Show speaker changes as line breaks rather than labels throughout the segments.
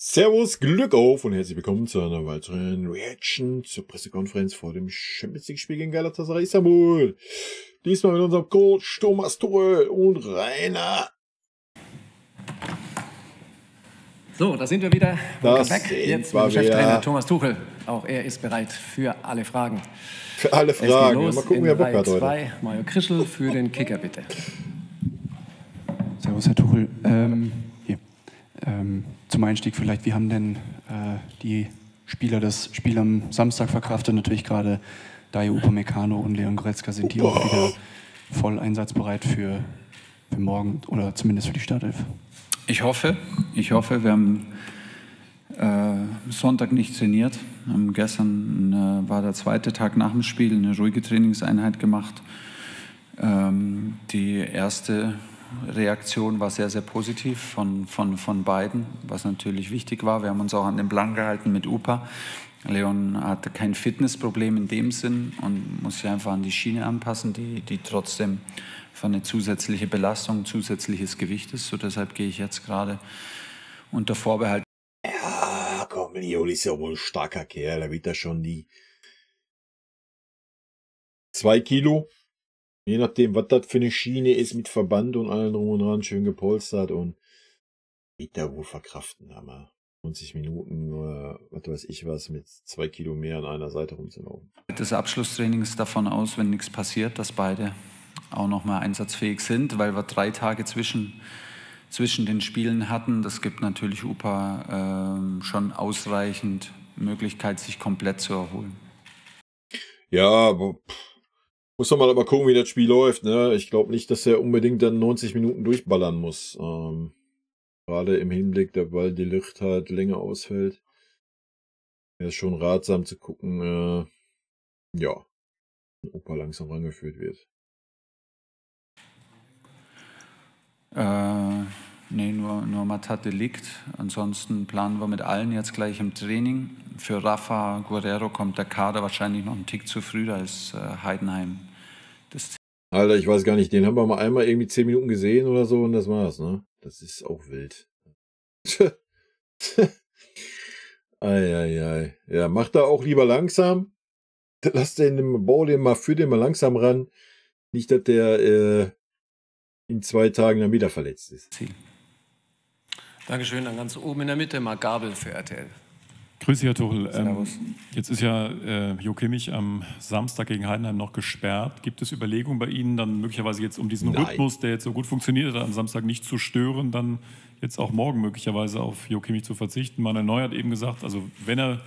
Servus, Glück auf und herzlich willkommen zu einer weiteren Reaction zur Pressekonferenz vor dem Champions League Spiel gegen Galatasaray Istanbul. Diesmal mit unserem Coach Thomas Tuchel und Rainer.
So, da sind wir wieder. Welcome back. Jetzt mit dem Cheftrainer Thomas Tuchel. Auch er ist bereit für alle Fragen.
Für alle Fragen. Ja, mal gucken, wer Bock hat
heute. Mario Krischl für den Kicker, bitte.
Servus, Herr Tuchel. Zum Einstieg vielleicht, wie haben denn die Spieler das Spiel am Samstag verkraftet? Natürlich gerade Dayot Upamecano und Leon Goretzka, sind die auch wieder voll einsatzbereit für morgen oder zumindest für die Startelf?
Ich hoffe, wir haben Sonntag nicht trainiert. Gestern war der zweite Tag nach dem Spiel, eine ruhige Trainingseinheit gemacht. Die erste Reaktion war sehr, sehr positiv von beiden, was natürlich wichtig war. Wir haben uns auch an den Plan gehalten mit Upa. Leon hatte kein Fitnessproblem in dem Sinn und muss sich einfach an die Schiene anpassen, die trotzdem für eine zusätzliche Belastung, zusätzliches Gewicht ist. So deshalb gehe ich jetzt gerade unter Vorbehalt.
Ja, komm, Leon ist ja wohl ein starker Kerl. Da wird er schon die 2 Kilo. Je nachdem, was das für eine Schiene ist mit Verband und allem drum und dran, schön gepolstert und wird er wohl verkraften, aber 90 Minuten oder was weiß ich was mit 2 Kilo mehr an einer Seite rumzulaufen.
Das Abschlusstraining ist davon aus, wenn nichts passiert, dass beide auch noch mal einsatzfähig sind, weil wir 3 Tage zwischen den Spielen hatten. Das gibt natürlich Upa schon ausreichend Möglichkeit, sich komplett zu erholen.
Ja, aber muss man mal aber gucken, wie das Spiel läuft. Ne? Ich glaube nicht, dass er unbedingt dann 90 Minuten durchballern muss. Gerade im Hinblick, weil die Licht halt länger ausfällt. Wäre es schon ratsam zu gucken, ja, wenn Opa langsam rangeführt wird.
Nee, nur Matat liegt. Ansonsten planen wir mit allen jetzt gleich im Training. Für Rafa Guerrero kommt der Kader wahrscheinlich noch einen Tick zu früh. Da ist Heidenheim.
Alter, ich weiß gar nicht, den haben wir mal einmal irgendwie 10 Minuten gesehen oder so und das war's, ne? Das ist auch wild. Eieiei. Ja, macht da auch lieber langsam. Lass den Ball führ den mal langsam ran. Nicht, dass der in 2 Tagen dann wieder verletzt ist.
Dankeschön, dann ganz oben in der Mitte mal Gabel für RTL.
Grüß Sie, Herr Tuchel. Jetzt ist ja Jo Kimmich am Samstag gegen Heidenheim noch gesperrt. Gibt es Überlegungen bei Ihnen, dann möglicherweise jetzt um diesen Rhythmus, der jetzt so gut funktioniert hat, am Samstag nicht zu stören, dann jetzt auch morgen möglicherweise auf Jo Kimmich zu verzichten? Manuel Neuer hat eben gesagt, also wenn er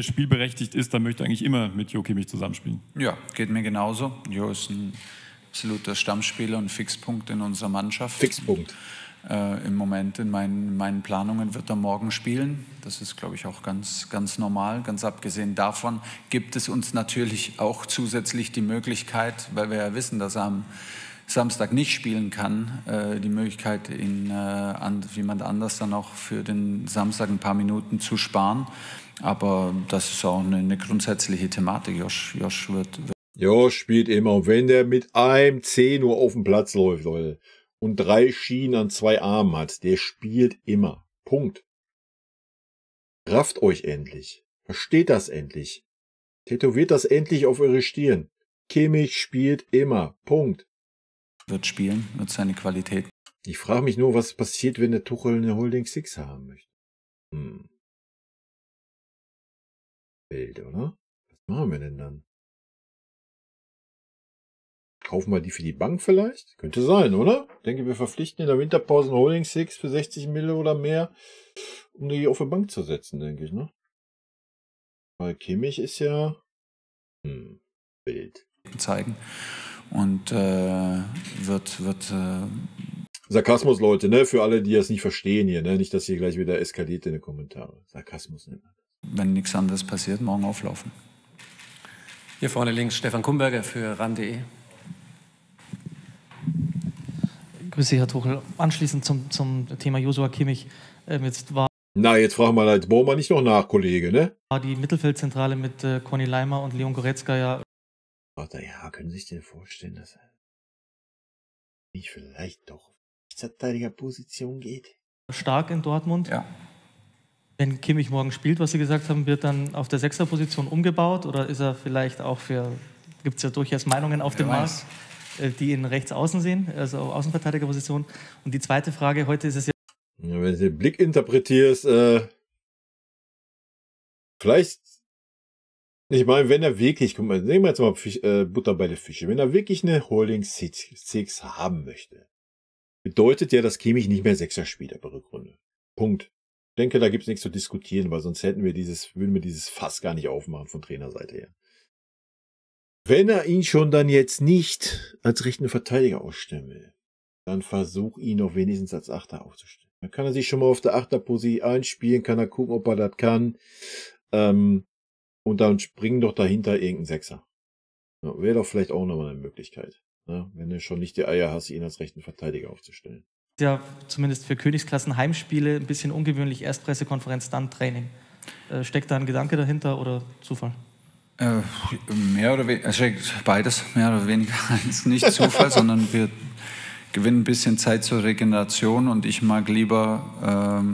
spielberechtigt ist, dann möchte er eigentlich immer mit Jo Kimmich zusammenspielen.
Ja, geht mir genauso. Jo ist ein absoluter Stammspieler und Fixpunkt in unserer Mannschaft.
Fixpunkt.
Im Moment in meinen Planungen wird er morgen spielen. Das ist, glaube ich, auch ganz normal. Ganz abgesehen davon gibt es uns natürlich auch zusätzlich die Möglichkeit, weil wir ja wissen, dass er am Samstag nicht spielen kann, die Möglichkeit, ihn jemand anders dann auch für den Samstag ein paar Minuten zu sparen. Aber das ist auch eine grundsätzliche Thematik. Josh
spielt immer. Und wenn der mit einem Zeh nur auf dem Platz läuft, Leute, und 3 Schienen an 2 Armen hat, der spielt immer. Punkt. Rafft euch endlich. Versteht das endlich. Tätowiert das endlich auf eure Stirn. Kimmich spielt immer. Punkt.
Wird spielen, wird seine Qualität.
Ich frage mich nur, was passiert, wenn der Tuchel eine Holding Six haben möchte. Wild, oder? Was machen wir denn dann? Kaufen wir die für die Bank vielleicht? Könnte sein, oder? Ich denke, wir verpflichten in der Winterpause einen Holding Six für 60 Mille oder mehr, um die auf die Bank zu setzen, denke ich, ne? Weil Kimmich ist ja wild.
Zeigen. Und wird
Sarkasmus, Leute, ne? Für alle, die das nicht verstehen hier, ne? Nicht, dass hier gleich wieder eskaliert in den Kommentaren. Sarkasmus nicht.
Wenn nichts anderes passiert, morgen auflaufen.
Hier vorne links Stefan Kumberger für RAN.de.
Grüß Sie, Herr Tuchel. Anschließend zum Thema Joshua Kimmich. Jetzt
fragen wir jetzt brauchen wir nicht noch nach, Kollege, ne?
War die Mittelfeldzentrale mit Conny Leimer und Leon Goretzka ja.
Ja, können Sie sich denn vorstellen, dass er nicht vielleicht doch auf Rechtsverteidigerposition geht?
Stark in Dortmund.
Ja.
Wenn Kimmich morgen spielt, was Sie gesagt haben, wird dann auf der Sechserposition umgebaut oder ist er vielleicht auch gibt es ja durchaus Meinungen auf dem Markt, die ihn rechts außen sehen, also Außenverteidigerposition. Und die zweite Frage, heute ist es ja...
Ja, wenn du den Blick interpretierst, vielleicht, ich meine, wenn er wirklich, guck mal, nehmen wir jetzt mal Butter bei den Fische, wenn er wirklich eine Holding Six haben möchte, bedeutet ja, dass Kimmich nicht mehr Sechser spielt bei Rückrunde. Punkt. Ich denke, da gibt es nichts zu diskutieren, weil sonst würden wir dieses Fass gar nicht aufmachen von Trainerseite her. Wenn er ihn schon dann jetzt nicht als rechten Verteidiger ausstellen will, dann versuch ihn doch wenigstens als Achter aufzustellen. Dann kann er sich schon mal auf der Achterposition einspielen, kann er gucken, ob er das kann. Und dann springen doch dahinter irgendein Sechser. Ja, wäre doch vielleicht auch nochmal eine Möglichkeit. Ja, wenn du schon nicht die Eier hast, ihn als rechten Verteidiger aufzustellen.
Ja, zumindest für Königsklassen Heimspiele ein bisschen ungewöhnlich. Erst Pressekonferenz, dann Training. Steckt da ein Gedanke dahinter oder Zufall?
Mehr oder weniger, also beides, mehr oder weniger. Es ist nicht Zufall, sondern wir gewinnen ein bisschen Zeit zur Regeneration und ich mag lieber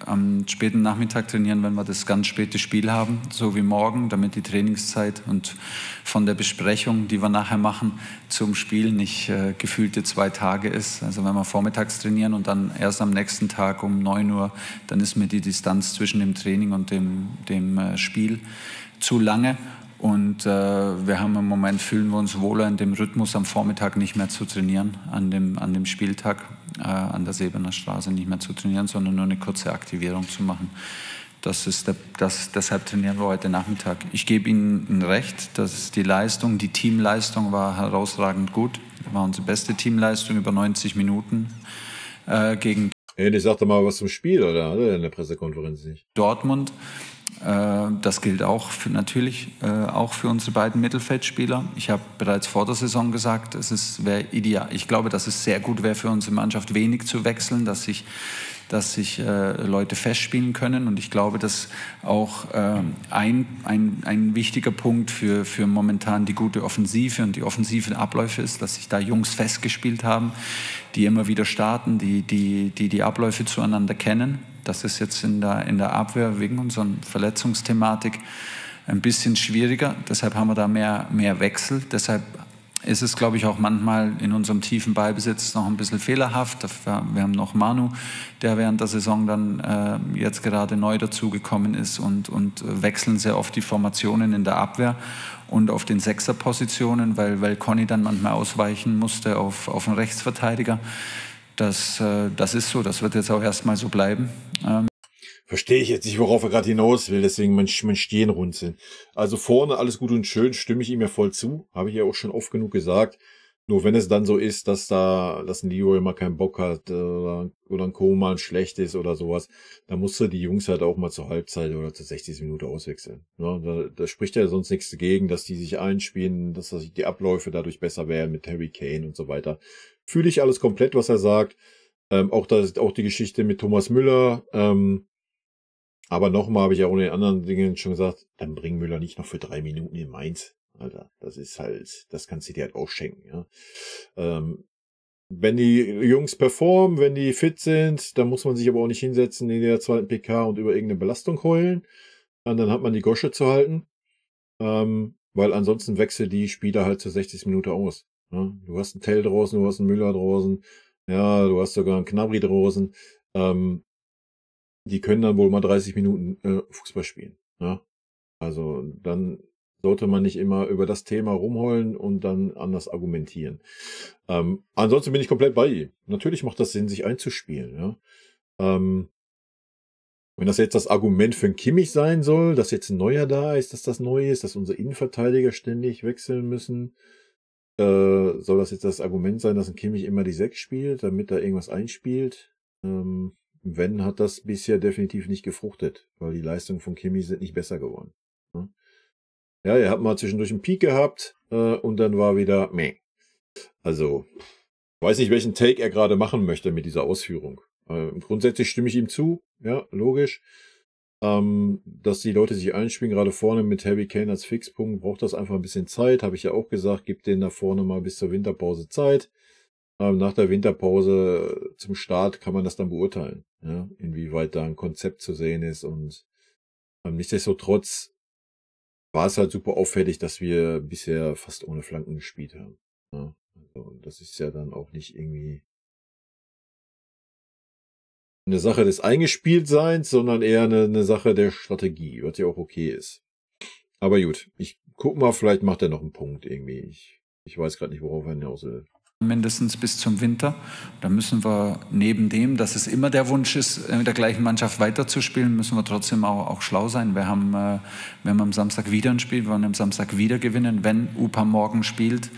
am späten Nachmittag trainieren, wenn wir das ganz späte Spiel haben, so wie morgen, damit die Trainingszeit und von der Besprechung, die wir nachher machen, zum Spiel nicht gefühlte 2 Tage ist. Also wenn wir vormittags trainieren und dann erst am nächsten Tag um 9 Uhr, dann ist mir die Distanz zwischen dem Training und dem Spiel zu lange. Und wir haben im Moment, fühlen wir uns wohler in dem Rhythmus, am Vormittag nicht mehr zu trainieren, an dem Spieltag an der Sebener Straße nicht mehr zu trainieren, sondern nur eine kurze Aktivierung zu machen. Deshalb trainieren wir heute Nachmittag. Ich gebe Ihnen recht, dass die Teamleistung war herausragend gut. Das war unsere beste Teamleistung über 90 Minuten gegen
Hey, der sagte mal was zum Spiel, oder? Hat er in der Pressekonferenz nicht?
Dortmund. Das gilt auch natürlich auch für unsere beiden Mittelfeldspieler. Ich habe bereits vor der Saison gesagt, wäre ideal. Ich glaube, dass es sehr gut wäre für unsere Mannschaft, wenig zu wechseln, dass sich Leute festspielen können. Und ich glaube, dass auch ein wichtiger Punkt für momentan die gute Offensive und die offensiven Abläufe ist, dass sich da Jungs festgespielt haben, die immer wieder starten, die Abläufe zueinander kennen. Das ist jetzt in der Abwehr wegen unserer Verletzungsthematik ein bisschen schwieriger. Deshalb haben wir da mehr Wechsel. Deshalb ist es, glaube ich, auch manchmal in unserem tiefen Ballbesitz noch ein bisschen fehlerhaft. Wir haben noch Manu, der während der Saison dann jetzt gerade neu dazugekommen ist und wechseln sehr oft die Formationen in der Abwehr und auf den Sechserpositionen, weil Conny dann manchmal ausweichen musste auf einen Rechtsverteidiger. Das ist so, das wird jetzt auch erstmal so bleiben.
Verstehe ich jetzt nicht, worauf er gerade hinaus will, deswegen mein Stirn runzeln. Also vorne alles gut und schön, stimme ich ihm ja voll zu, habe ich ja auch schon oft genug gesagt. Nur wenn es dann so ist, dass ein Leroy mal keinen Bock hat oder ein Koman schlecht ist oder sowas, dann musst du die Jungs halt auch mal zur Halbzeit oder zur 60. Minute auswechseln. Ja, da spricht ja sonst nichts dagegen, dass die sich einspielen, dass die Abläufe dadurch besser werden mit Harry Kane und so weiter. Fühle ich alles komplett, was er sagt. Auch die Geschichte mit Thomas Müller. Aber nochmal habe ich ja ohne den anderen Dingen schon gesagt, dann bring Müller nicht noch für 3 Minuten in Mainz. Alter, das kannst du dir halt auch schenken. Ja. Wenn die Jungs performen, wenn die fit sind, dann muss man sich aber auch nicht hinsetzen in der zweiten PK und über irgendeine Belastung heulen. Und dann hat man die Gosche zu halten. Weil ansonsten wechselt die Spieler halt zur 60 Minute aus. Ja. Du hast einen Tell draußen, du hast einen Müller draußen. Ja, du hast sogar einen Knabri draußen. Die können dann wohl mal 30 Minuten Fußball spielen. Ja? Also dann sollte man nicht immer über das Thema rumheulen und dann anders argumentieren. Ansonsten bin ich komplett bei ihm. Natürlich macht das Sinn, sich einzuspielen. Ja? Wenn das jetzt das Argument für einen Kimmich sein soll, dass jetzt ein Neuer da ist, dass das neu ist, dass unsere Innenverteidiger ständig wechseln müssen, soll das jetzt das Argument sein, dass ein Kimmich immer die 6 spielt, damit er irgendwas einspielt? Wenn, hat das bisher definitiv nicht gefruchtet, weil die Leistungen von Kimmich sind nicht besser geworden. Ja, er hat mal zwischendurch einen Peak gehabt und dann war wieder meh. Also, weiß nicht, welchen Take er gerade machen möchte mit dieser Ausführung. Grundsätzlich stimme ich ihm zu, ja, logisch. Dass die Leute sich einspielen, gerade vorne mit Harry Kane als Fixpunkt, braucht das einfach ein bisschen Zeit, habe ich ja auch gesagt, gibt denen da vorne mal bis zur Winterpause Zeit. Nach der Winterpause zum Start kann man das dann beurteilen. ja, inwieweit da ein Konzept zu sehen ist. Und nichtsdestotrotz war es halt super auffällig, dass wir bisher fast ohne Flanken gespielt haben. Ja, also das ist ja dann auch nicht irgendwie eine Sache des Eingespieltseins, sondern eher eine Sache der Strategie, was ja auch okay ist. Aber gut, ich guck mal, vielleicht macht er noch einen Punkt irgendwie. Ich weiß gerade nicht, worauf er hinaus will.
Mindestens bis zum Winter. Da müssen wir neben dem, dass es immer der Wunsch ist, mit der gleichen Mannschaft weiterzuspielen, müssen wir trotzdem auch schlau sein. Wir haben am Samstag wieder ein Spiel, wir wollen am Samstag wieder gewinnen. Wenn UPA morgen spielt,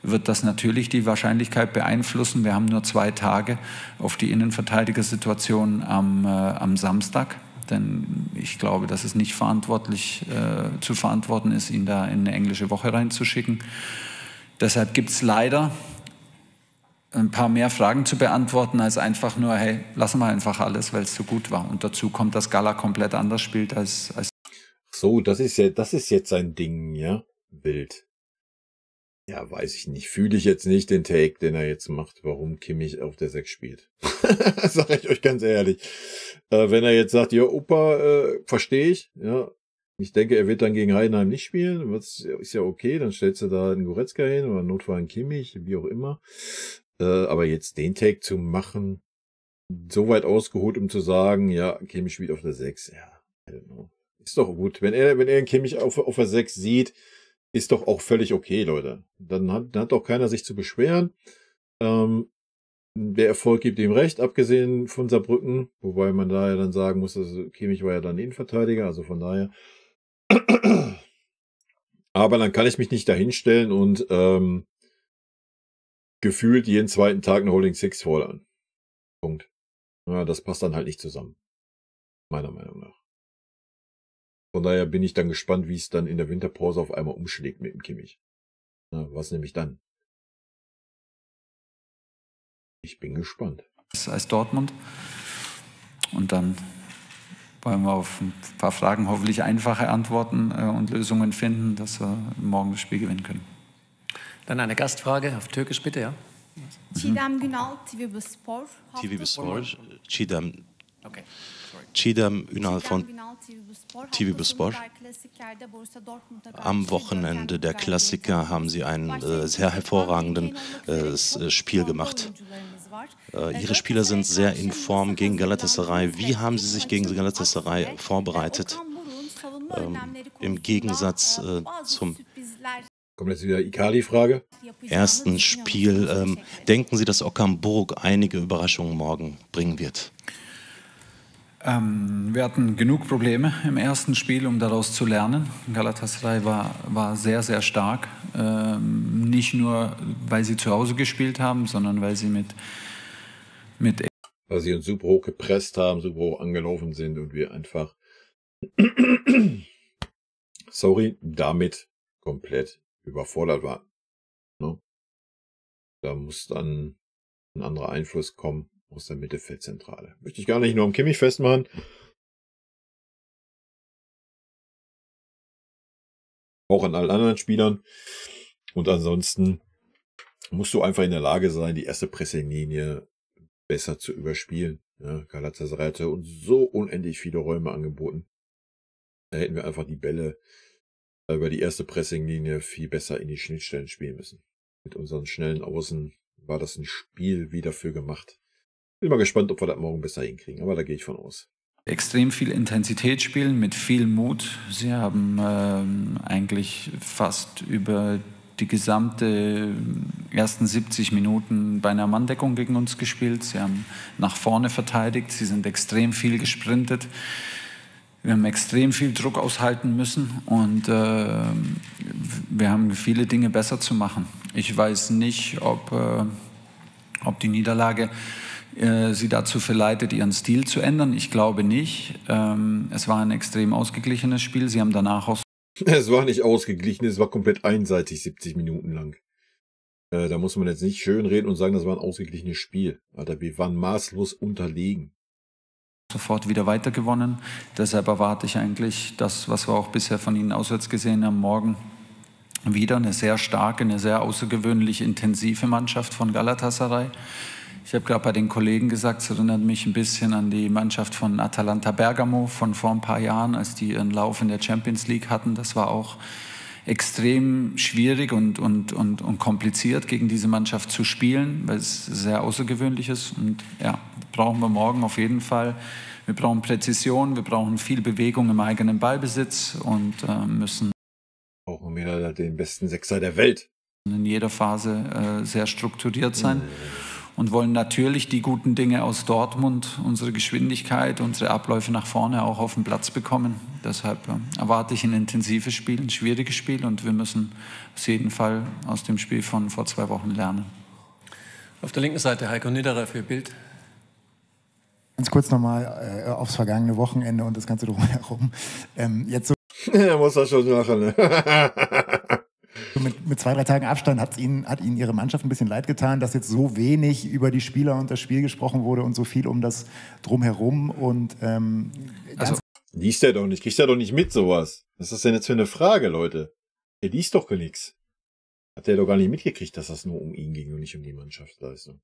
wird das natürlich die Wahrscheinlichkeit beeinflussen. Wir haben nur 2 Tage auf die Innenverteidigersituation am Samstag. Denn ich glaube, dass es nicht zu verantworten ist, ihn da in eine englische Woche reinzuschicken. Deshalb gibt es leider ein paar mehr Fragen zu beantworten, als einfach nur, hey, lassen wir einfach alles, weil es so gut war. Und dazu kommt, dass Gala komplett anders spielt als
so, das ist jetzt sein Ding, ja? Wild. Ja, weiß ich nicht. Fühle ich jetzt nicht den Take, den er jetzt macht, warum Kimmich auf der 6 spielt. Sag ich euch ganz ehrlich. Wenn er jetzt sagt, ja, Opa, verstehe ich, ja. Ich denke, er wird dann gegen Heidenheim nicht spielen. Das ist ja okay, dann stellst du da einen Goretzka hin oder Notfall einen Kimmich, wie auch immer. Aber jetzt den Take zu machen, so weit ausgeholt, um zu sagen, ja, Kimmich spielt auf der 6, ja, I don't know. Ist doch gut. Wenn er einen Kimmich auf der 6 sieht, ist doch auch völlig okay, Leute. Dann hat doch keiner sich zu beschweren. Der Erfolg gibt ihm recht, abgesehen von Saarbrücken, wobei man da ja dann sagen muss, also Kimmich war ja dann Innenverteidiger, also von daher. Aber dann kann ich mich nicht dahinstellen und gefühlt jeden zweiten Tag eine Holding Six fordern. Punkt. Ja, das passt dann halt nicht zusammen. Meiner Meinung nach. Von daher bin ich dann gespannt, wie es dann in der Winterpause auf einmal umschlägt mit dem Kimmich. Ja, was nämlich dann? Ich bin gespannt.
Als Dortmund. Und dann wollen wir auf ein paar Fragen hoffentlich einfache Antworten und Lösungen finden, dass wir morgen das Spiel gewinnen können.
Dann eine Gastfrage auf Türkisch, bitte, ja.
Çiğdem Günal, TVB-Spor.
TVB-Spor, Çiğdem.
Okay.
Çiğdem Ünal von TVB-Spor. Am Wochenende der Klassiker haben Sie einen sehr hervorragenden Spiel gemacht. Ihre Spieler sind sehr in Form gegen Galatasaray. Wie haben Sie sich gegen Galatasaray vorbereitet? Im Gegensatz zum
Kommt jetzt wieder Icardi-Frage.
Ersten Spiel. Denken Sie, dass Okan Buruk einige Überraschungen morgen bringen wird?
Wir hatten genug Probleme im ersten Spiel, um daraus zu lernen. Galatasaray war sehr, sehr stark. Nicht nur, weil sie zu Hause gespielt haben, sondern weil sie
weil sie uns super hoch gepresst haben, super hoch angelaufen sind und wir einfach damit komplett überfordert waren. Ne? Da muss dann ein anderer Einfluss kommen aus der Mittelfeldzentrale. Möchte ich gar nicht nur am Kimmich festmachen. Auch an allen anderen Spielern. Und ansonsten musst du einfach in der Lage sein, die erste Pressinglinie besser zu überspielen. Ja, Galatasaray hatte uns so unendlich viele Räume angeboten. Da hätten wir einfach die Bälle über die erste Pressinglinie viel besser in die Schnittstellen spielen müssen. Mit unseren schnellen Außen war das ein Spiel wie dafür gemacht. Bin mal gespannt, ob wir das morgen besser hinkriegen, aber da gehe ich von aus.
Extrem viel Intensität spielen, mit viel Mut. Sie haben eigentlich fast über die gesamte ersten 70 Minuten bei einer Manndeckung gegen uns gespielt. Sie haben nach vorne verteidigt, sie sind extrem viel gesprintet. Wir haben extrem viel Druck aushalten müssen und wir haben viele Dinge besser zu machen. Ich weiß nicht, ob die Niederlage sie dazu verleitet, ihren Stil zu ändern. Ich glaube nicht. Es war ein extrem ausgeglichenes Spiel. Sie haben danach auch...
Es war nicht ausgeglichen, es war komplett einseitig, 70 Minuten lang. Da muss man jetzt nicht schön reden und sagen, das war ein ausgeglichenes Spiel. Alter, wir waren maßlos unterlegen.
Sofort wieder weitergewonnen. Deshalb erwarte ich eigentlich das, was wir auch bisher von Ihnen auswärts gesehen haben, morgen wieder eine sehr starke, eine sehr außergewöhnlich intensive Mannschaft von Galatasaray, Ich habe gerade bei den Kollegen gesagt, es erinnert mich ein bisschen an die Mannschaft von Atalanta Bergamo von vor ein paar Jahren, als die ihren Lauf in der Champions League hatten. Das war auch extrem schwierig und kompliziert, gegen diese Mannschaft zu spielen, weil es sehr außergewöhnlich ist. Und ja, brauchen wir morgen auf jeden Fall. Wir brauchen Präzision, wir brauchen viel Bewegung im eigenen Ballbesitz und müssen
brauchen wieder den besten Sechser der Welt.
In jeder Phase sehr strukturiert sein. Und wollen natürlich die guten Dinge aus Dortmund, unsere Geschwindigkeit, unsere Abläufe nach vorne auch auf den Platz bekommen. Deshalb erwarte ich ein intensives Spiel, ein schwieriges Spiel und wir müssen auf jeden Fall aus dem Spiel von vor 2 Wochen lernen.
Auf der linken Seite Heiko Niederer für Bild.
Ganz kurz nochmal aufs vergangene Wochenende und das Ganze drumherum. Jetzt so
er muss das schon machen, ne?
Mit 2, 3 Tagen Abstand hat Ihnen Ihre Mannschaft ein bisschen leid getan, dass jetzt so wenig über die Spieler und das Spiel gesprochen wurde und so viel um das Drumherum und
liest er doch nicht, kriegt er doch nicht mit sowas. Was ist das denn jetzt für eine Frage, Leute? Er liest doch gar nichts. Hat er doch gar nicht mitgekriegt, dass das nur um ihn ging und nicht um die Mannschaftsleistung.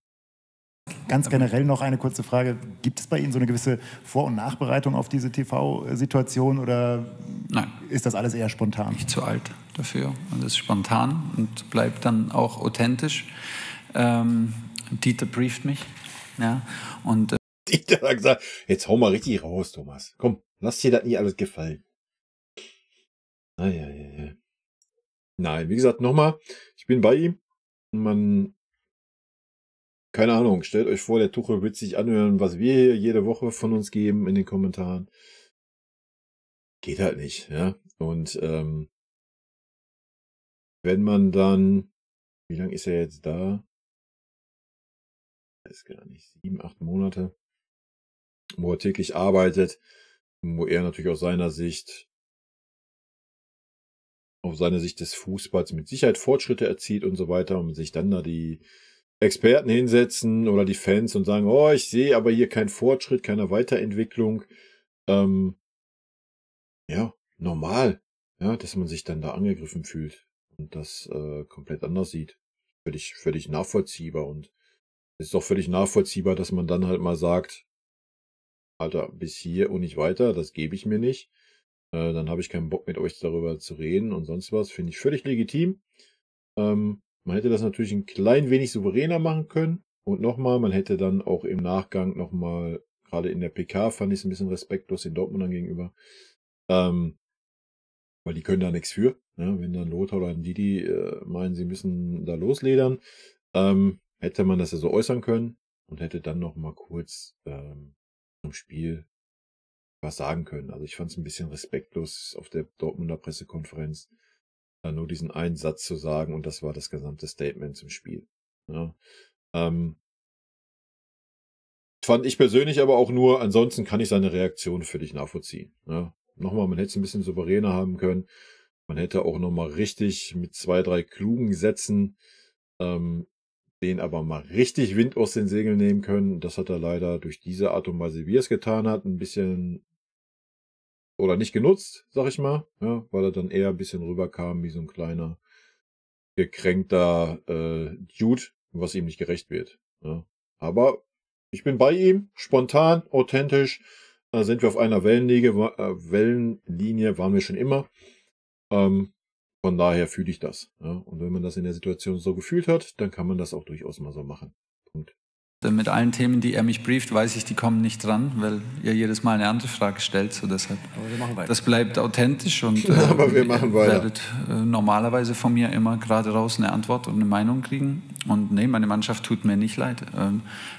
Ganz generell noch eine kurze Frage. Gibt es bei Ihnen so eine gewisse Vor- und Nachbereitung auf diese TV-Situation oder
Nein.
Ist das alles eher spontan?
Nicht zu alt dafür. Und es ist spontan und bleibt dann auch authentisch. Dieter brieft mich. Ja, und
Dieter hat gesagt, jetzt hau mal richtig raus, Thomas. Komm, lass dir das nie alles gefallen. Ja. Nein, wie gesagt, nochmal, ich bin bei ihm. Keine Ahnung, stellt euch vor, der Tuchel wird sich anhören, was wir hier jede Woche von uns geben in den Kommentaren. Geht halt nicht, ja. Und wenn man dann, wie lange ist er jetzt da? Ich weiß gar nicht, 7, 8 Monate, wo er täglich arbeitet, wo er natürlich aus seiner Sicht des Fußballs mit Sicherheit Fortschritte erzielt und so weiter und sich dann da die Experten hinsetzen oder die Fans und sagen, oh, ich sehe aber hier keinen Fortschritt, keine Weiterentwicklung. Ja, normal, ja, dass man sich dann da angegriffen fühlt und das komplett anders sieht. Völlig nachvollziehbar und es ist doch völlig nachvollziehbar, dass man dann halt mal sagt, Alter, bis hier und nicht weiter, das gebe ich mir nicht. Dann habe ich keinen Bock mit euch darüber zu reden und sonst was. Finde ich völlig legitim. Man hätte das natürlich ein klein wenig souveräner machen können. Und nochmal, man hätte dann auch im Nachgang nochmal, gerade in der PK fand ich es ein bisschen respektlos den Dortmundern gegenüber. Weil die können da nichts für. Ne? Wenn dann Lothar oder Didi meinen, sie müssen da losledern, hätte man das ja so äußern können und hätte dann nochmal kurz zum Spiel was sagen können. Also ich fand es ein bisschen respektlos auf der Dortmunder Pressekonferenz, nur diesen einen Satz zu sagen und das war das gesamte Statement zum Spiel. Ja. Fand ich persönlich aber auch nur, ansonsten kann ich seine Reaktion völlig nachvollziehen. Ja. Nochmal, man hätte es ein bisschen souveräner haben können. Man hätte auch nochmal richtig mit 2, 3 klugen Sätzen den aber mal richtig Wind aus den Segeln nehmen können. Das hat er leider durch diese Art und Weise, wie er es getan hat, ein bisschen oder nicht genutzt, sag ich mal, ja, weil er dann eher ein bisschen rüberkam wie so ein kleiner, gekränkter Dude, was ihm nicht gerecht wird. Ja. Aber ich bin bei ihm, spontan, authentisch, sind wir auf einer Wellenlinie, waren wir schon immer. Von daher fühle ich das. Ja. Und wenn man das in der Situation so gefühlt hat, dann kann man das auch durchaus mal so machen. Punkt.
Mit allen Themen, die er mich brieft, weiß ich, die kommen nicht dran, weil er jedes Mal eine andere Frage stellt. So deshalb.
Aber wir machen weiter.
Das bleibt authentisch und
aber wir machen weiter.
werdet normalerweise von mir immer gerade raus eine Antwort und eine Meinung kriegen. Und nee, meine Mannschaft tut mir nicht leid,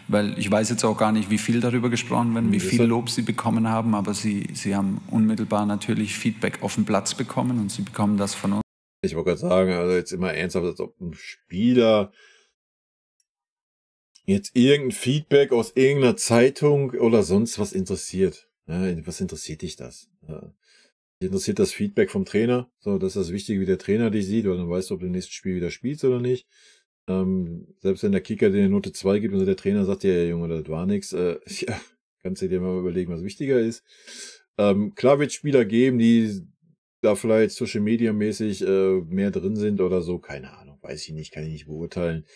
weil ich weiß jetzt auch gar nicht, wie viel darüber gesprochen wird, wie viel Lob sie bekommen haben, aber sie haben unmittelbar natürlich Feedback auf den Platz bekommen und sie bekommen das von uns.
Ich wollte gerade sagen, also jetzt immer ernsthaft, als ob ein Spieler jetzt irgendein Feedback aus irgendeiner Zeitung oder sonst was interessiert. Ja, was interessiert dich das? Ja. Dich interessiert das Feedback vom Trainer. So, das ist das Wichtige, wie der Trainer dich sieht, weil dann weißt du, ob du im nächsten Spiel wieder spielst oder nicht. Selbst wenn der Kicker dir eine Note 2 gibt und der Trainer sagt dir, ja, Junge, das war nix, ja, kannst du dir mal überlegen, was wichtiger ist. Klar wird es Spieler geben, die da vielleicht Social Media mäßig mehr drin sind oder so, keine Ahnung, weiß ich nicht, kann ich nicht beurteilen.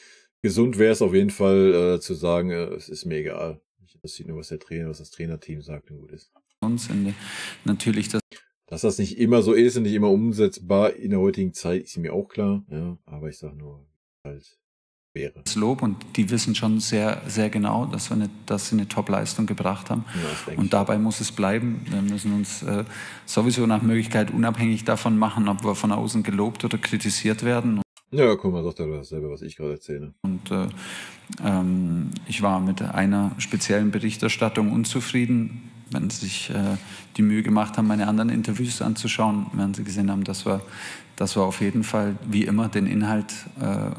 gesund wäre es auf jeden Fall zu sagen, es ist mir egal. Ich interessiert nur, was das Trainerteam sagt und gut ist.
Uns natürlich
dass das nicht immer so ist und nicht immer umsetzbar in der heutigen Zeit, ist mir auch klar. Ja, aber ich sage nur, halt wäre.
Das Lob und die wissen schon sehr, sehr genau, dass sie eine Top-Leistung gebracht haben. Ja, und dabei muss es bleiben. Wir müssen uns sowieso nach Möglichkeit unabhängig davon machen, ob wir von außen gelobt oder kritisiert werden.
Ja, guck mal, sagt er dasselbe, was ich gerade erzähle.
Und ich war mit einer speziellen Berichterstattung unzufrieden. Wenn Sie sich die Mühe gemacht haben, meine anderen Interviews anzuschauen, werden Sie gesehen haben, dass wir auf jeden Fall, wie immer, den Inhalt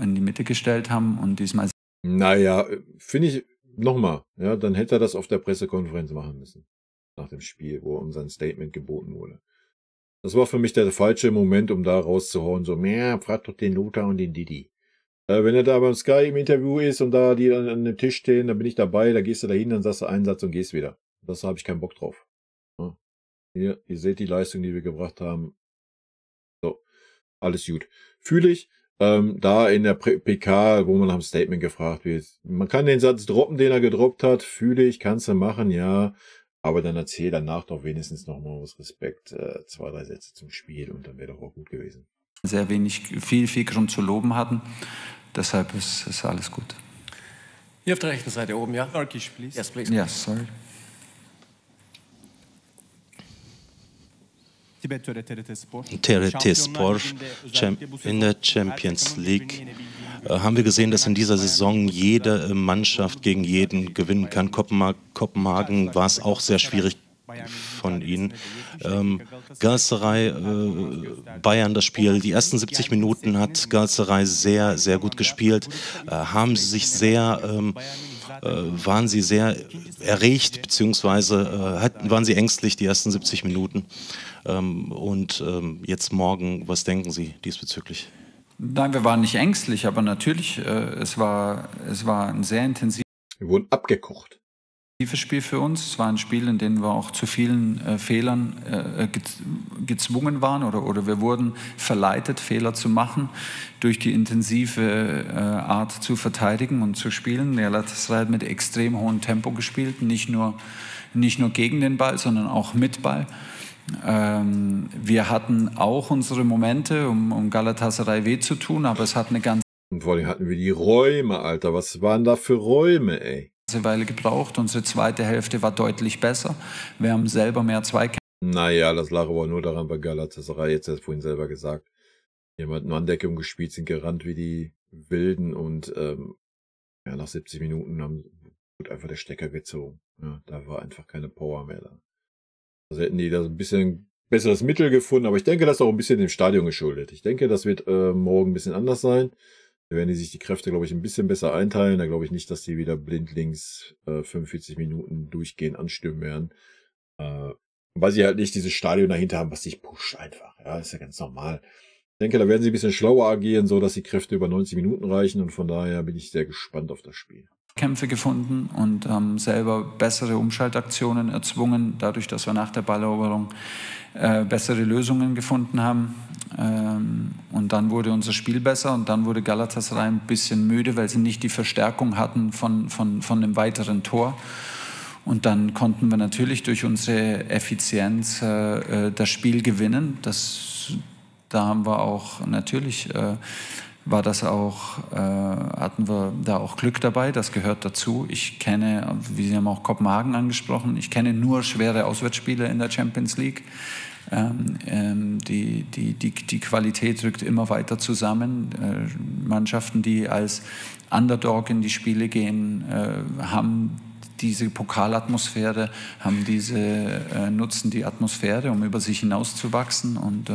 in die Mitte gestellt haben und diesmal...
Naja, finde ich, nochmal, ja, dann hätte er das auf der Pressekonferenz machen müssen, nach dem Spiel, wo um sein Statement geboten wurde. Das war für mich der falsche Moment, um da rauszuhauen, so, mehr, frag doch den Lothar und den Didi. Wenn er da beim Sky im Interview ist und da die an dem Tisch stehen, dann bin ich dabei, da gehst du da hin, dann sagst du einen Satz und gehst wieder. Das habe ich keinen Bock drauf. Ja. Hier, ihr seht die Leistung, die wir gebracht haben. So, alles gut. Fühle ich, da in der PK, wo man nach dem Statement gefragt wird, man kann den Satz droppen, den er gedroppt hat, fühle ich, kannst du machen, ja, aber dann erzähl danach doch wenigstens nochmal aus Respekt 2, 3 Sätze zum Spiel und dann wäre doch auch gut gewesen.
Sehr viel Grund zu loben hatten, deshalb ist alles gut.
Hier auf der rechten Seite oben, ja?
Turkish, please.
Yes, please.
Yes, sorry.
TRT Sport in der Champions League haben wir gesehen, dass in dieser Saison jede Mannschaft gegen jeden gewinnen kann. Kopenhagen war es auch sehr schwierig von ihnen. Galatasaray, Bayern das Spiel. Die ersten 70 Minuten hat Galatasaray sehr, sehr gut gespielt. Haben sie sich waren sie sehr erregt, beziehungsweise waren sie ängstlich die ersten 70 Minuten. Jetzt morgen, was denken Sie diesbezüglich?
Nein, wir waren nicht ängstlich, aber natürlich, es war ein sehr intensives.
Wir wurden abgekocht.
Spiel für uns. Es war ein Spiel, in dem wir auch zu vielen Fehlern gezwungen waren oder wir wurden verleitet, Fehler zu machen durch die intensive Art zu verteidigen und zu spielen. Galatasaray hat mit extrem hohem Tempo gespielt, nicht nur gegen den Ball, sondern auch mit Ball. Wir hatten auch unsere Momente, um Galatasaray weh zu tun, aber es hat eine ganze...
Und vor allem hatten wir die Räume, Alter. Was waren da für Räume, ey?
Weile gebraucht. Unsere zweite Hälfte war deutlich besser. Wir haben selber mehr Zweikämpfe.
Naja, das lag aber nur daran bei Galatasaray. Jetzt hat es vorhin selber gesagt. Jemand nur an Deckung gespielt, sind gerannt wie die Wilden und nach 70 Minuten wird einfach der Stecker gezogen. Ja, da war einfach keine Power mehr da. Also hätten die da so ein bisschen besseres Mittel gefunden, aber ich denke, das ist auch ein bisschen dem Stadion geschuldet. Ich denke, das wird morgen ein bisschen anders sein. Da werden die sich die Kräfte, glaube ich, ein bisschen besser einteilen. Da glaube ich nicht, dass die wieder blindlings 45 Minuten durchgehend anstimmen werden. Weil sie halt nicht dieses Stadion dahinter haben, was sich pusht einfach. Ja, ist ja ganz normal. Ich denke, da werden sie ein bisschen schlauer agieren, so dass die Kräfte über 90 Minuten reichen. Und von daher bin ich sehr gespannt auf das Spiel.
Kämpfe gefunden und haben selber bessere Umschaltaktionen erzwungen, dadurch, dass wir nach der Balleroberung bessere Lösungen gefunden haben. Und dann wurde unser Spiel besser und dann wurde Galatasaray ein bisschen müde, weil sie nicht die Verstärkung hatten von einem weiteren Tor. Und dann konnten wir natürlich durch unsere Effizienz das Spiel gewinnen. Da haben wir auch natürlich... hatten wir da auch Glück dabei, das gehört dazu. Ich kenne, wie Sie haben auch Kopenhagen angesprochen, ich kenne nur schwere Auswärtsspiele in der Champions League. Die Qualität rückt immer weiter zusammen. Mannschaften, die als Underdog in die Spiele gehen, haben diese Pokalatmosphäre, nutzen die Atmosphäre, um über sich hinauszuwachsen und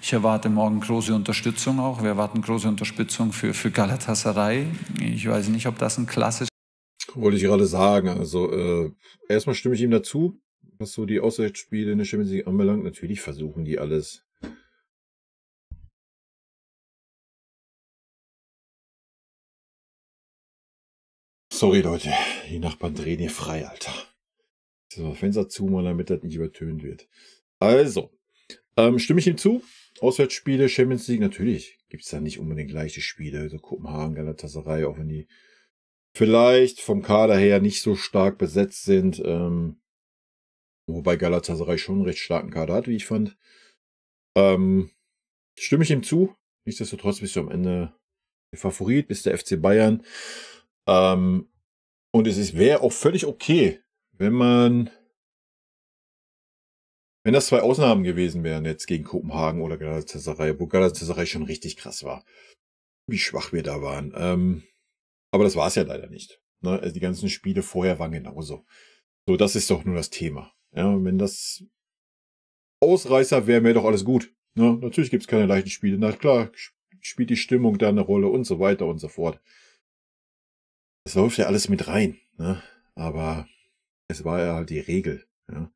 ich erwarte morgen große Unterstützung auch. Wir erwarten große Unterstützung für Galatasaray. Ich weiß nicht, ob das ein klassisches...
Wollte ich gerade sagen. Also erstmal stimme ich ihm dazu, was so die Auswärtsspiele in der Champions League anbelangt. Natürlich versuchen die alles. Sorry, Leute. Die Nachbarn drehen hier frei, Alter. So, Fenster zumachen, damit das nicht übertönt wird. Also... Stimme ich ihm zu? Auswärtsspiele, Champions League, natürlich gibt es da nicht unbedingt leichte Spiele. So Kopenhagen, Galatasaray, auch wenn die vielleicht vom Kader her nicht so stark besetzt sind. Wobei Galatasaray schon einen recht starken Kader hat, wie ich fand. Stimme ich ihm zu. Nichtsdestotrotz bist du am Ende der Favorit, bist der FC Bayern. Und es wäre auch völlig okay, wenn das 2 Ausnahmen gewesen wären, jetzt gegen Kopenhagen oder Galatasaray, wo Galatasaray schon richtig krass war. Wie schwach wir da waren. Aber das war es ja leider nicht. Ne? Also die ganzen Spiele vorher waren genauso. So, das ist doch nur das Thema. Ja, wenn das Ausreißer wäre, wäre doch alles gut. Ne? Natürlich gibt es keine leichten Spiele. Na klar, spielt die Stimmung da eine Rolle und so weiter und so fort. Das läuft ja alles mit rein. Ne? Aber es war ja halt die Regel. Ja?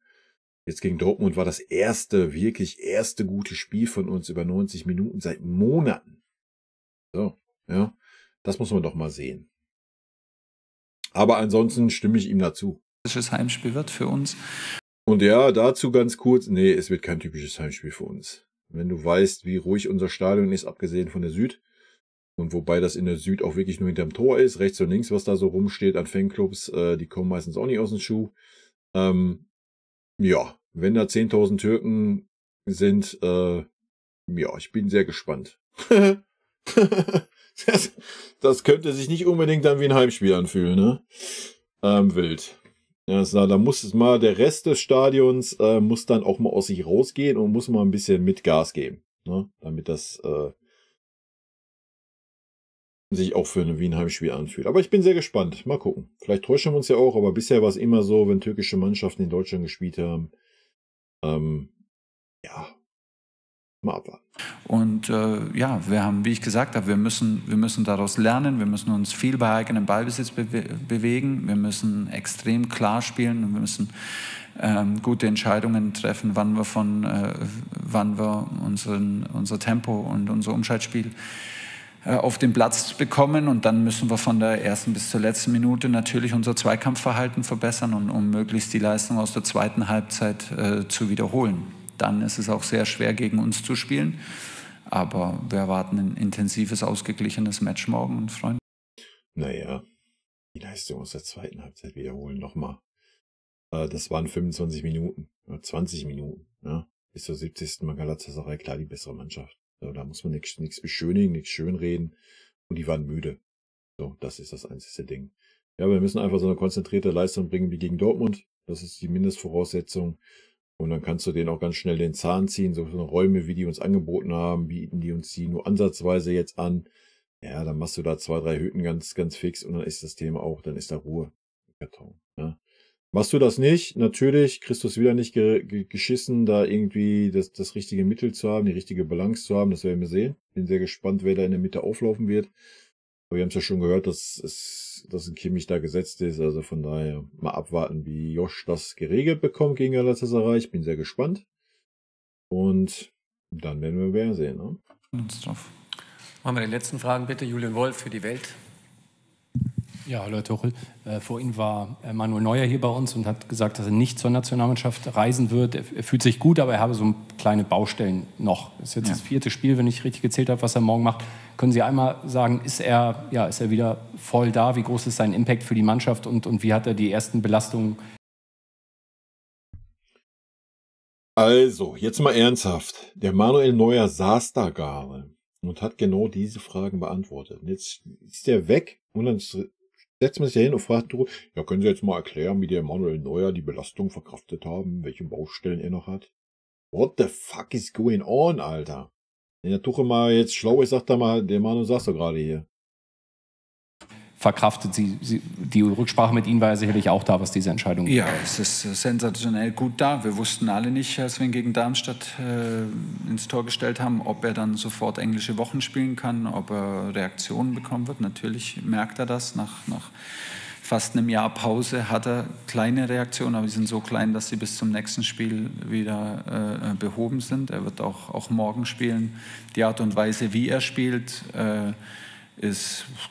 Jetzt gegen Dortmund war das wirklich erste gute Spiel von uns über 90 Minuten seit Monaten. So, ja. Das muss man doch mal sehen. Aber ansonsten stimme ich ihm dazu.
Typisches Heimspiel wird für uns.
Und ja, dazu ganz kurz, nee, es wird kein typisches Heimspiel für uns. Wenn du weißt, wie ruhig unser Stadion ist, abgesehen von der Süd, und wobei das in der Süd auch wirklich nur hinterm Tor ist, rechts und links, was da so rumsteht an Fanclubs, die kommen meistens auch nicht aus dem Schuh. Ja, wenn da 10.000 Türken sind, ja, ich bin sehr gespannt. Das könnte sich nicht unbedingt dann wie ein Heimspiel anfühlen, ne? Wild. Ja, da muss es mal, der Rest des Stadions muss dann auch mal aus sich rausgehen und muss mal ein bisschen mit Gas geben, ne? Damit das sich auch wie ein Heimspiel anfühlt. Aber ich bin sehr gespannt. Mal gucken. Vielleicht täuschen wir uns ja auch, aber bisher war es immer so, wenn türkische Mannschaften in Deutschland gespielt haben. Ja, mal abwarten.
Und ja, wir haben, wie ich gesagt habe, wir müssen daraus lernen, wir müssen uns viel bei eigenem Ballbesitz bewegen, wir müssen extrem klar spielen und wir müssen gute Entscheidungen treffen, wann wir unser Tempo und unser Umschaltspiel auf den Platz bekommen, und dann müssen wir von der ersten bis zur letzten Minute natürlich unser Zweikampfverhalten verbessern, um möglichst die Leistung aus der zweiten Halbzeit zu wiederholen. Dann ist es auch sehr schwer, gegen uns zu spielen, aber wir erwarten ein intensives, ausgeglichenes Match morgen und freuen uns.
Naja, die Leistung aus der zweiten Halbzeit wiederholen nochmal. Das waren 25 Minuten, 20 Minuten, ja? Bis zur 70. Mal Galatasaray, klar die bessere Mannschaft. Da muss man nichts beschönigen, nichts schönreden. Und die waren müde. So, das ist das einzige Ding. Ja, wir müssen einfach so eine konzentrierte Leistung bringen wie gegen Dortmund. Das ist die Mindestvoraussetzung. Und dann kannst du denen auch ganz schnell den Zahn ziehen. So Räume, wie die uns angeboten haben, bieten die uns die nur ansatzweise jetzt an. Ja, dann machst du da 2, 3 Hütten ganz fix und dann ist das Thema auch, dann ist da Ruhe im Karton. Ja. Machst du das nicht, natürlich kriegst du es wieder nicht geschissen, da irgendwie das richtige Mittel zu haben, die richtige Balance zu haben, das werden wir sehen. Bin sehr gespannt, wer da in der Mitte auflaufen wird. Aber wir haben es ja schon gehört, dass ein Kimmich da gesetzt ist, also von daher mal abwarten, wie Josh das geregelt bekommt gegen Galatasaray. Ich bin sehr gespannt. Und dann werden wir sehen. Ne?
Uns drauf. Machen wir die letzten Fragen bitte. Julian Wolf für die Welt.
Ja, hallo Herr Tuchel. Vorhin war Manuel Neuer hier bei uns und hat gesagt, dass er nicht zur Nationalmannschaft reisen wird. Er fühlt sich gut, aber er habe so kleine Baustellen noch. Das ist jetzt das 4. Spiel, wenn ich richtig gezählt habe, was er morgen macht. Können Sie einmal sagen, ist er wieder voll da? Wie groß ist sein Impact für die Mannschaft und wie hat er die ersten Belastungen?
Also, jetzt mal ernsthaft. Der Manuel Neuer saß da gerade und hat genau diese Fragen beantwortet. Und jetzt ist er weg und dann setzt man sich da hin und fragt, ja, können Sie jetzt mal erklären, wie der Manuel Neuer die Belastung verkraftet haben, welche Baustellen er noch hat? What the fuck is going on, Alter? Wenn der Tuchel mal jetzt schlau ist, sagt er mal, der Manuel sagst du gerade hier.
Verkraftet die Rücksprache mit Ihnen war ja sicherlich auch da, was diese Entscheidung
Ja, es ist sensationell gut da. Wir wussten alle nicht, als wir ihn gegen Darmstadt ins Tor gestellt haben, ob er dann sofort englische Wochen spielen kann, ob er Reaktionen bekommen wird. Natürlich merkt er das. Nach fast einem Jahr Pause hat er kleine Reaktionen, aber die sind so klein, dass sie bis zum nächsten Spiel wieder behoben sind. Er wird auch morgen spielen. Die Art und Weise, wie er spielt,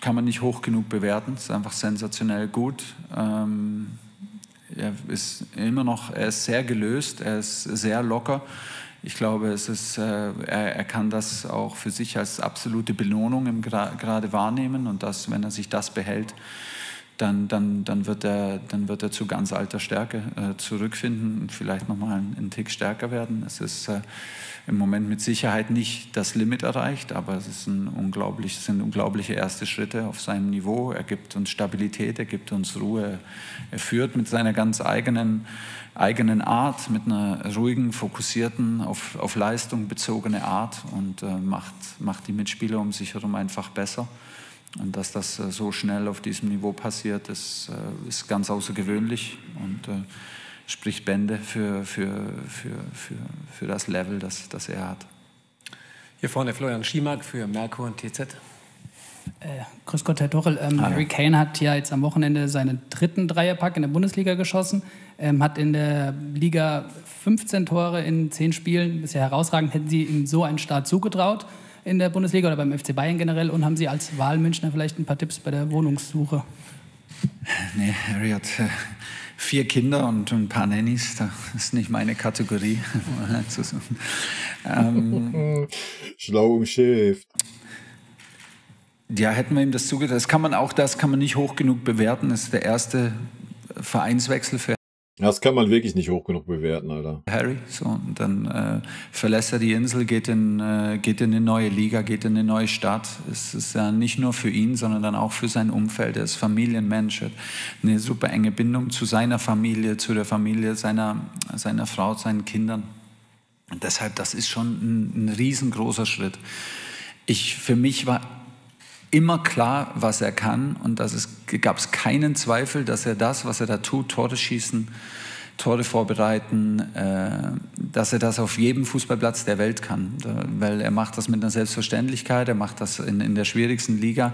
kann man nicht hoch genug bewerten. Es ist einfach sensationell gut. Er ist sehr gelöst, er ist sehr locker. Ich glaube, es ist, er kann das auch für sich als absolute Belohnung gerade wahrnehmen und das, wenn er sich das behält, dann wird er zu ganz alter Stärke zurückfinden und vielleicht nochmal einen Tick stärker werden. Es ist im Moment mit Sicherheit nicht das Limit erreicht, aber es sind unglaubliche erste Schritte auf seinem Niveau. Er gibt uns Stabilität, er gibt uns Ruhe. Er führt mit seiner ganz eigenen Art, mit einer ruhigen, fokussierten, auf Leistung bezogene Art und macht die Mitspieler um sich herum einfach besser. Und dass das so schnell auf diesem Niveau passiert, ist ganz außergewöhnlich und spricht Bände für das Level, das er hat.
Hier vorne Florian Schiemark für Merkur und TZ.
Grüß Gott, Herr Tuchel. Harry Kane hat ja jetzt am Wochenende seinen 3. Dreierpack in der Bundesliga geschossen, hat in der Liga 15 Tore in 10 Spielen, bisher herausragend. Hätten Sie ihm so einen Start zugetraut in der Bundesliga oder beim FC Bayern generell? Und haben Sie als Wahlmünchner vielleicht ein paar Tipps bei der Wohnungssuche?
Nee, Harry hat 4 Kinder und ein paar Nannies. Das ist nicht meine Kategorie.
Schlau umschifft.
Ja, hätten wir ihm das zugetraut. Das kann man nicht hoch genug bewerten. Das ist der erste Vereinswechsel für
Das kann man wirklich nicht hoch genug bewerten, Alter.
Harry. So, und dann verlässt er die Insel, geht in eine neue Liga, geht in eine neue Stadt. Es ist ja nicht nur für ihn, sondern dann auch für sein Umfeld. Er ist Familienmensch, hat eine super enge Bindung zu seiner Familie, zu der Familie seiner Frau, seinen Kindern. Und deshalb, das ist schon ein riesengroßer Schritt. Für mich war immer klar, was er kann und gab es keinen Zweifel, dass er das, was er da tut, Tore schießen, Tore vorbereiten, dass er das auf jedem Fußballplatz der Welt kann. Weil er macht das mit einer Selbstverständlichkeit, er macht das in der schwierigsten Liga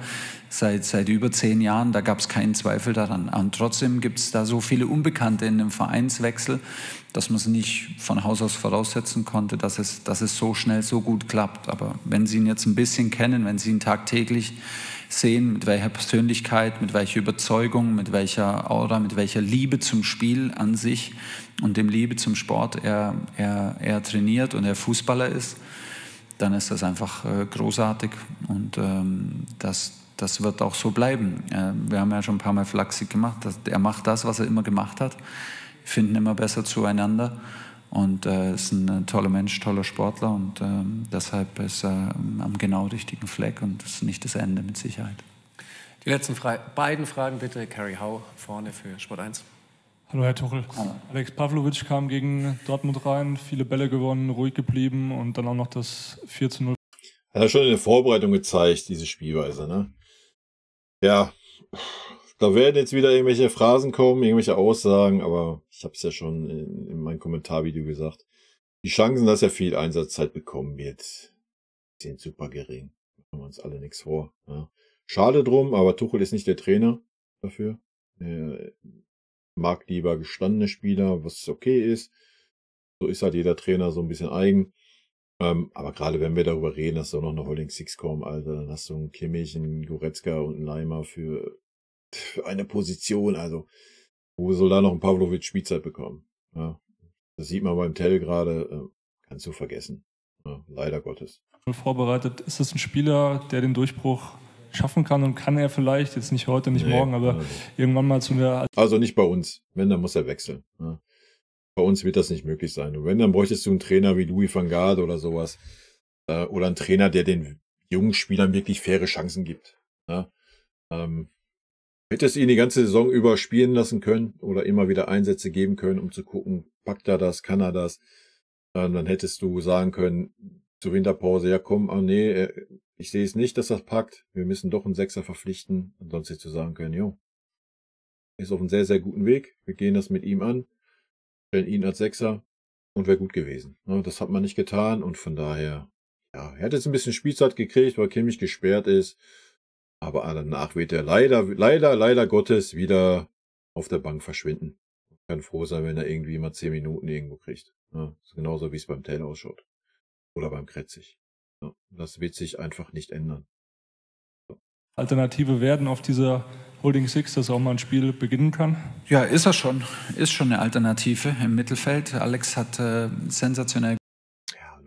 seit über 10 Jahren, da gab es keinen Zweifel daran. Und trotzdem gibt es da so viele Unbekannte in dem Vereinswechsel, dass man es nicht von Haus aus voraussetzen konnte, dass es so schnell so gut klappt. Aber wenn Sie ihn jetzt ein bisschen kennen, wenn Sie ihn tagtäglich sehen, mit welcher Persönlichkeit, mit welcher Überzeugung, mit welcher Aura, mit welcher Liebe zum Spiel an sich und dem Liebe zum Sport er trainiert und er Fußballer ist, dann ist das einfach großartig und das wird auch so bleiben. Wir haben ja schon ein paar Mal flachsig gemacht, er macht das, was er immer gemacht hat, finden immer besser zueinander und ist ein toller Mensch, toller Sportler und deshalb ist er am genau richtigen Fleck und das ist nicht das Ende mit Sicherheit.
Die letzten beiden Fragen bitte, Carrie Hau vorne für Sport 1.
Hallo Herr Tuchel.
Hallo.
Alex Pavlovic kam gegen Dortmund rein, viele Bälle gewonnen, ruhig geblieben und dann auch noch das 4:0.
Hat er schon in der Vorbereitung gezeigt, diese Spielweise, ne? Ja, da werden jetzt wieder irgendwelche Phrasen kommen, irgendwelche Aussagen, aber ich habe es ja schon in meinem Kommentarvideo gesagt. Die Chancen, dass er viel Einsatzzeit bekommen wird, sind super gering. Machen wir uns alle nichts vor. Ja. Schade drum, aber Tuchel ist nicht der Trainer dafür. Er mag lieber gestandene Spieler, was okay ist. So ist halt jeder Trainer so ein bisschen eigen. Aber gerade wenn wir darüber reden, dass da noch eine Holding Six kommen, Alter, dann hast du einen Kimmich, einen Goretzka und einen Leimer für eine Position, also wo soll da noch ein Pavlovic Spielzeit bekommen? Ja, das sieht man beim Tell gerade, kannst du vergessen. Ja, leider Gottes.
Vorbereitet, ist das ein Spieler, der den Durchbruch schaffen kann und kann er vielleicht, jetzt nicht heute, nicht morgen, aber irgendwann mal zu der...
Also nicht bei uns, wenn, dann muss er wechseln. Ja. Bei uns wird das nicht möglich sein. Und wenn, dann bräuchtest du einen Trainer wie Louis van Gaal oder sowas. Oder einen Trainer, der den jungen Spielern wirklich faire Chancen gibt. Ja. Hättest ihn die ganze Saison über spielen lassen können oder immer wieder Einsätze geben können, um zu gucken, packt er das, kann er das. Dann hättest du sagen können, zur Winterpause, ja komm, nee, ich sehe es nicht, dass das packt. Wir müssen doch einen Sechser verpflichten. Und sonst hättest du sagen können, jo, ist auf einem sehr, sehr guten Weg. Wir gehen das mit ihm an, stellen ihn als Sechser und wäre gut gewesen. Das hat man nicht getan und von daher, ja, er hat jetzt ein bisschen Spielzeit gekriegt, weil Kimmich gesperrt ist. Aber danach wird er leider Gottes wieder auf der Bank verschwinden. Ich kann froh sein, wenn er irgendwie mal 10 Minuten irgendwo kriegt. Ja, genauso wie es beim Tell ausschaut. Oder beim Kretzig. Ja, das wird sich einfach nicht ändern. So.
Alternative werden auf dieser Holding Six, dass er auch mal ein Spiel beginnen kann?
Ja, ist er schon. Ist schon eine Alternative im Mittelfeld. Alex hat sensationell.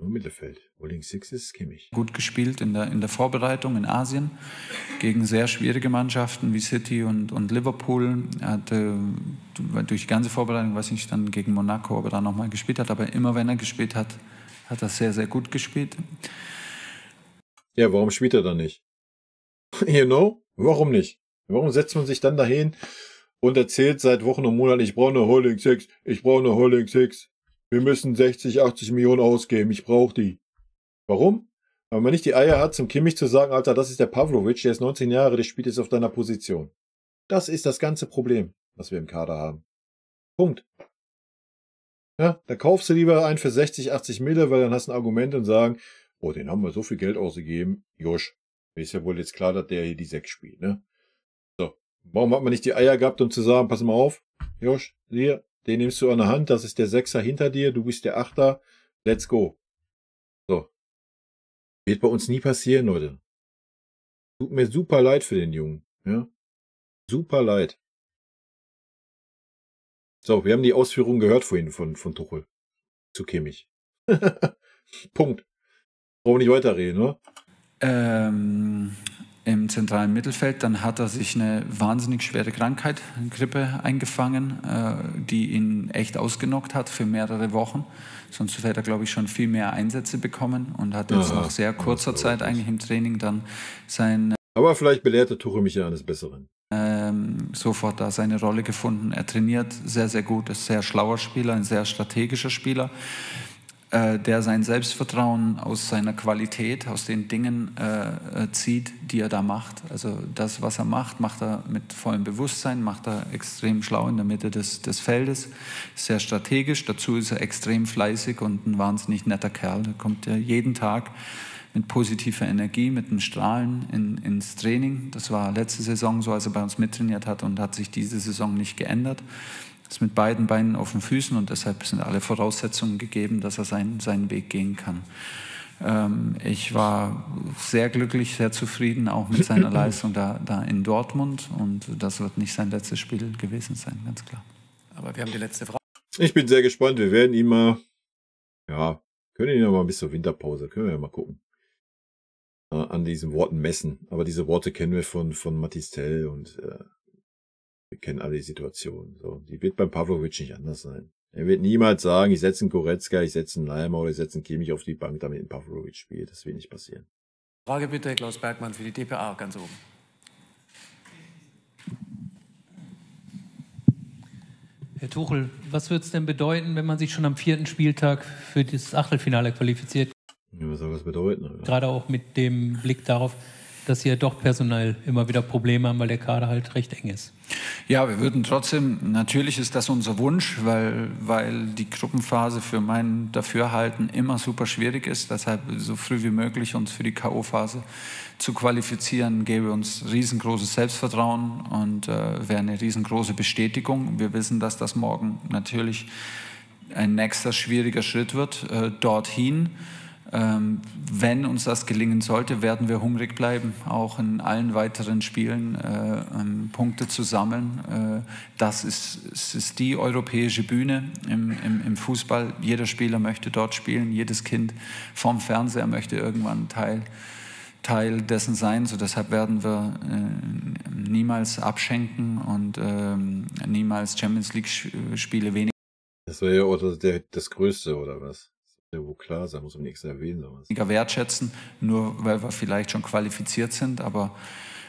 nur Mittelfeld. Holding Six ist Kimmich.
Gut gespielt in der Vorbereitung in Asien gegen sehr schwierige Mannschaften wie City und Liverpool. Er hatte durch die ganze Vorbereitung, weiß nicht, dann gegen Monaco, ob er da nochmal gespielt hat, aber immer wenn er gespielt hat, hat er sehr, sehr gut gespielt.
Ja, warum spielt er dann nicht? You know? Warum nicht? Warum setzt man sich dann dahin und erzählt seit Wochen und Monaten, ich brauche eine Holding Six, ich brauche eine Holding Six. Wir müssen 60, 80 Millionen ausgeben, ich brauche die. Warum? Weil man nicht die Eier hat, zum Kimmich zu sagen, Alter, das ist der Pavlovic, der ist 19 Jahre, der spielt jetzt auf deiner Position. Das ist das ganze Problem, was wir im Kader haben. Punkt. Ja, da kaufst du lieber einen für 60, 80 Mille, weil dann hast du ein Argument und sagen, oh, den haben wir so viel Geld ausgegeben. Josh, ist ja wohl jetzt klar, dass der hier die 6 spielt, ne? So, warum hat man nicht die Eier gehabt, um zu sagen, pass mal auf, Josh, hier, den nimmst du an der Hand, das ist der 6er hinter dir, du bist der 8er, let's go. So. Wird bei uns nie passieren, Leute. Tut mir super leid für den Jungen, ja? Super leid. So, wir haben die Ausführungen gehört vorhin von Tuchel zu Kimmich. Punkt. Brauchen wir nicht weiterreden, oder?
Im zentralen Mittelfeld, dann hat er sich eine wahnsinnig schwere Krankheit, eine Grippe, eingefangen, die ihn echt ausgenockt hat für mehrere Wochen. Sonst hätte er, glaube ich, schon viel mehr Einsätze bekommen und hat jetzt nach sehr kurzer Zeit eigentlich im Training dann sein...
Aber vielleicht belehrte Tuchel mich ja eines Besseren.
Sofort da seine Rolle gefunden. Er trainiert sehr, sehr gut, ist ein sehr schlauer Spieler, ein sehr strategischer Spieler, der sein Selbstvertrauen aus seiner Qualität, aus den Dingen zieht, die er da macht. Also das, was er macht, macht er mit vollem Bewusstsein, macht er extrem schlau in der Mitte des Feldes, sehr strategisch. Dazu ist er extrem fleißig und ein wahnsinnig netter Kerl. Er kommt ja jeden Tag mit positiver Energie, mit einem Strahlen ins Training. Das war letzte Saison so, als er bei uns mittrainiert hat und hat sich diese Saison nicht geändert. Ist mit beiden Beinen auf den Füßen und deshalb sind alle Voraussetzungen gegeben, dass er seinen Weg gehen kann. Ich war sehr glücklich, sehr zufrieden, auch mit seiner Leistung da in Dortmund und das wird nicht sein letztes Spiel gewesen sein, ganz klar.
Aber wir haben die letzte Frage.
Ich bin sehr gespannt, wir werden ihn mal, ja, können ihn ja mal bis zur Winterpause, können wir ja mal gucken. An diesen Worten messen. Aber diese Worte kennen wir von Mathis Tell und wir kennen alle die Situation. So, die wird beim Pavlovic nicht anders sein. Er wird niemals sagen, ich setze einen Goretzka, ich setze einen Leimer oder ich setze einen Kimmich auf die Bank, damit ein Pavlovic spielt. Das wird nicht passieren.
Frage bitte, Klaus Bergmann für die dpa, ganz oben.
Herr Tuchel, was wird es denn bedeuten, wenn man sich schon am 4. Spieltag für das Achtelfinale qualifiziert?
Ja, was soll das bedeuten? Oder?
Gerade auch mit dem Blick darauf, dass sie ja doch personell immer wieder Probleme haben, weil der Kader halt recht eng ist.
Ja, wir würden trotzdem, natürlich ist das unser Wunsch, weil die Gruppenphase für mein Dafürhalten immer super schwierig ist. Deshalb so früh wie möglich uns für die K.O.-Phase zu qualifizieren, gäbe uns riesengroßes Selbstvertrauen und wäre eine riesengroße Bestätigung. Wir wissen, dass das morgen natürlich ein nächster schwieriger Schritt wird, dorthin. Wenn uns das gelingen sollte, werden wir hungrig bleiben, auch in allen weiteren Spielen Punkte zu sammeln. Das ist die europäische Bühne im Fußball. Jeder Spieler möchte dort spielen, jedes Kind vom Fernseher möchte irgendwann Teil dessen sein. So deshalb werden wir niemals abschenken und niemals Champions League-Spiele weniger.
Das wäre ja auch das Größte, oder was? Ja, wo klar sein, muss man nichts erwähnen.
Weniger wertschätzen, nur weil wir vielleicht schon qualifiziert sind. Aber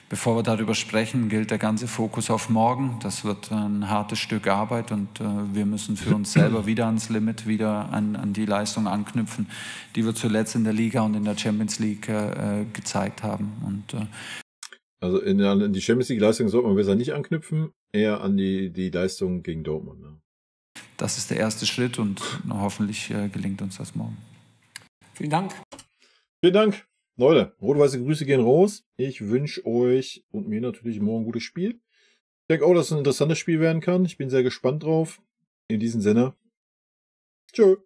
bevor wir darüber sprechen, gilt der ganze Fokus auf morgen. Das wird ein hartes Stück Arbeit und wir müssen für uns selber wieder ans Limit, wieder an die Leistung anknüpfen, die wir zuletzt in der Liga und in der Champions League gezeigt haben. Und,
also in die Champions League-Leistung sollte man besser nicht anknüpfen, eher an die Leistung gegen Dortmund. Ne?
Das ist der erste Schritt und hoffentlich gelingt uns das morgen.
Vielen Dank.
Vielen Dank. Leute, rot-weiße Grüße gehen raus. Ich wünsche euch und mir natürlich morgen ein gutes Spiel. Ich denke auch, dass es ein interessantes Spiel werden kann. Ich bin sehr gespannt drauf. In diesem Sinne. Tschö.